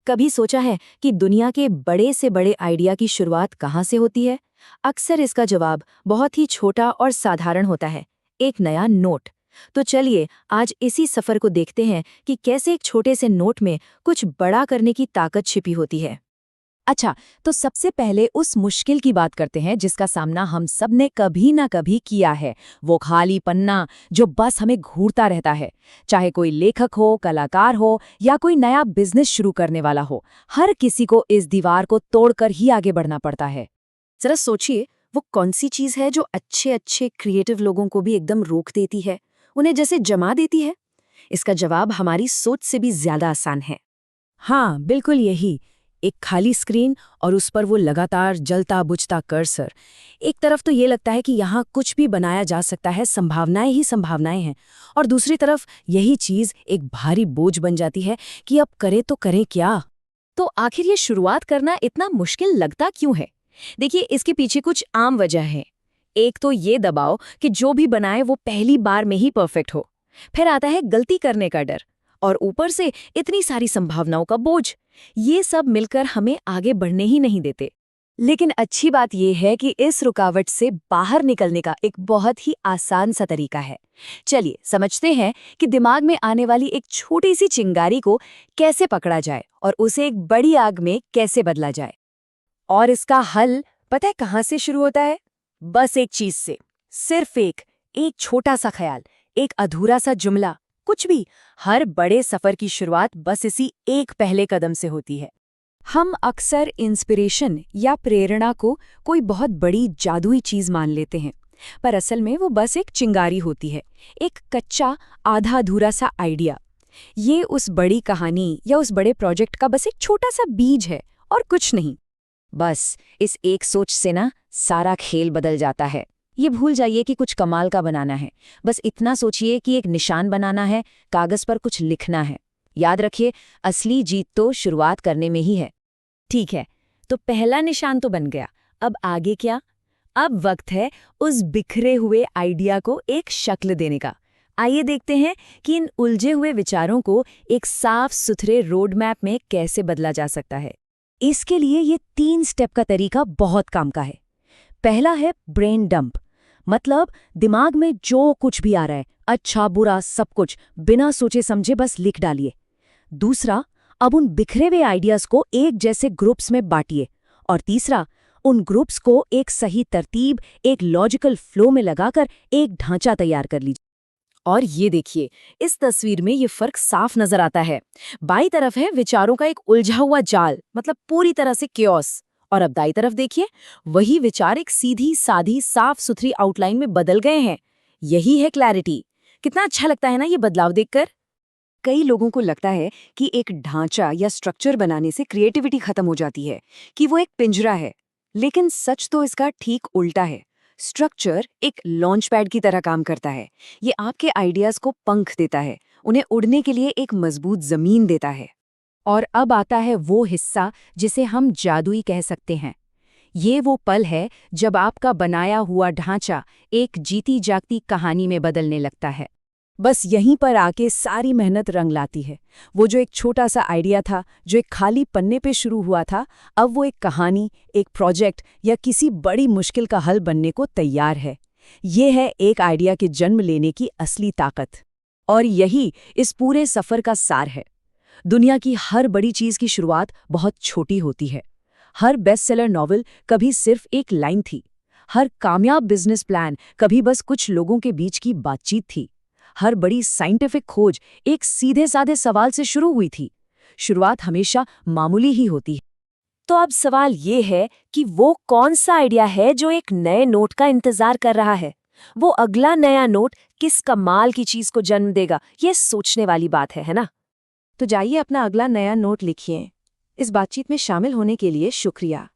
कभी सोचा है कि दुनिया के बड़े से बड़े आइडिया की शुरुआत कहाँ से होती है? अक्सर इसका जवाब बहुत ही छोटा और साधारण होता है, एक नया नोट। तो चलिए आज इसी सफर को देखते हैं कि कैसे एक छोटे से नोट में कुछ बड़ा करने की ताकत छिपी होती है। अच्छा, तो सबसे पहले उस मुश्किल की बात करते हैं जिसका सामना हम सब ने कभी ना कभी किया है। वो खाली पन्ना जो बस हमें घूरता रहता है। चाहे कोई लेखक हो, कलाकार हो या कोई नया बिजनेस शुरू करने वाला हो, हर किसी को इस दीवार को तोड़कर ही आगे बढ़ना पड़ता है। जरा सोचिए, वो कौन सी चीज है जो अच्छे अच्छे क्रिएटिव लोगों को भी एकदम रोक देती है, उन्हें जैसे जमा देती है? इसका जवाब हमारी सोच से भी ज्यादा आसान है। हाँ, बिल्कुल यही। एक खाली स्क्रीन और उस पर वो लगातार जलता बुझता कर्सर। एक तरफ तो ये लगता है कि यहाँ कुछ भी बनाया जा सकता है, संभावनाएं ही संभावनाएं हैं, और दूसरी तरफ यही चीज एक भारी बोझ बन जाती है कि अब करे तो करें क्या। तो आखिर ये शुरुआत करना इतना मुश्किल लगता क्यों है? देखिए, इसके पीछे कुछ आम वजह है। एक तो ये दबाव कि जो भी बनाए वो पहली बार में ही परफेक्ट हो। फिर आता है गलती करने का डर, और ऊपर से इतनी सारी संभावनाओं का बोझ। ये सब मिलकर हमें आगे बढ़ने ही नहीं देते। लेकिन अच्छी बात यह है कि इस रुकावट से बाहर निकलने का एक बहुत ही आसान सा तरीका है। चलिए समझते हैं कि दिमाग में आने वाली एक छोटी सी चिंगारी को कैसे पकड़ा जाए और उसे एक बड़ी आग में कैसे बदला जाए। और इसका हल पता है कहाँ से शुरू होता है? बस एक चीज से, सिर्फ एक छोटा सा ख्याल, एक अधूरा सा जुमला, कुछ भी। हर बड़े सफर की शुरुआत बस इसी एक पहले कदम से होती है। हम अक्सर इंस्पिरेशन या प्रेरणा को कोई बहुत बड़ी जादुई चीज मान लेते हैं, पर असल में वो बस एक चिंगारी होती है, एक कच्चा आधा अधूरा सा आइडिया। ये उस बड़ी कहानी या उस बड़े प्रोजेक्ट का बस एक छोटा सा बीज है और कुछ नहीं। बस इस एक सोच से ना सारा खेल बदल जाता है। ये भूल जाइए कि कुछ कमाल का बनाना है, बस इतना सोचिए कि एक निशान बनाना है, कागज पर कुछ लिखना है। याद रखिए, असली जीत तो शुरुआत करने में ही है। ठीक है, तो पहला निशान तो बन गया, अब आगे क्या? अब वक्त है उस बिखरे हुए आइडिया को एक शक्ल देने का। आइए देखते हैं कि इन उलझे हुए विचारों को एक साफ सुथरे रोड मैप में कैसे बदला जा सकता है। इसके लिए ये 3 स्टेप का तरीका बहुत काम का है। पहला है ब्रेन डंप, मतलब दिमाग में जो कुछ भी आ रहा है, अच्छा बुरा सब कुछ, बिना सोचे समझे बस लिख डालिए। दूसरा, अब उन बिखरे हुए आइडियाज को एक जैसे ग्रुप्स में बांटिए। और तीसरा, उन ग्रुप्स को एक सही तरतीब, एक लॉजिकल फ्लो में लगाकर एक ढांचा तैयार कर लीजिए। और ये देखिए, इस तस्वीर में ये फर्क साफ नजर आता है। बाईं तरफ है विचारों का एक उलझा हुआ जाल, मतलब पूरी तरह से क्योस। और अब दाईं तरफ देखिए, वही विचार एक सीधी साधी साफ सुथरी आउटलाइन में बदल गए हैं। यही है क्लैरिटी। कितना अच्छा लगता है ना ये बदलाव देखकर। कई लोगों को लगता है कि एक ढांचा या स्ट्रक्चर बनाने से क्रिएटिविटी खत्म हो जाती है, कि वो एक पिंजरा है। लेकिन सच तो इसका ठीक उल्टा है। स्ट्रक्चर एक लॉन्च पैड की तरह काम करता है। ये आपके आइडियाज को पंख देता है, उन्हें उड़ने के लिए एक मजबूत जमीन देता है। और अब आता है वो हिस्सा जिसे हम जादुई कह सकते हैं। ये वो पल है जब आपका बनाया हुआ ढांचा एक जीती जागती कहानी में बदलने लगता है। बस यहीं पर आके सारी मेहनत रंग लाती है। वो जो एक छोटा सा आइडिया था, जो एक खाली पन्ने पे शुरू हुआ था, अब वो एक कहानी, एक प्रोजेक्ट या किसी बड़ी मुश्किल का हल बनने को तैयार है। ये है एक आइडिया के जन्म लेने की असली ताकत। और यही इस पूरे सफर का सार है। दुनिया की हर बड़ी चीज की शुरुआत बहुत छोटी होती है। हर बेस्ट सेलर नॉवल कभी सिर्फ एक लाइन थी। हर कामयाब बिजनेस प्लान कभी बस कुछ लोगों के बीच की बातचीत थी। हर बड़ी साइंटिफिक खोज एक सीधे साधे सवाल से शुरू हुई थी। शुरुआत हमेशा मामूली ही होती है। तो अब सवाल ये है कि वो कौन सा आइडिया है जो एक नए नोट का इंतजार कर रहा है? वो अगला नया नोट किस कमाल की चीज को जन्म देगा, ये सोचने वाली बात है ना? तो जाइए अपना अगला नया नोट लिखिए। इस बातचीत में शामिल होने के लिए शुक्रिया।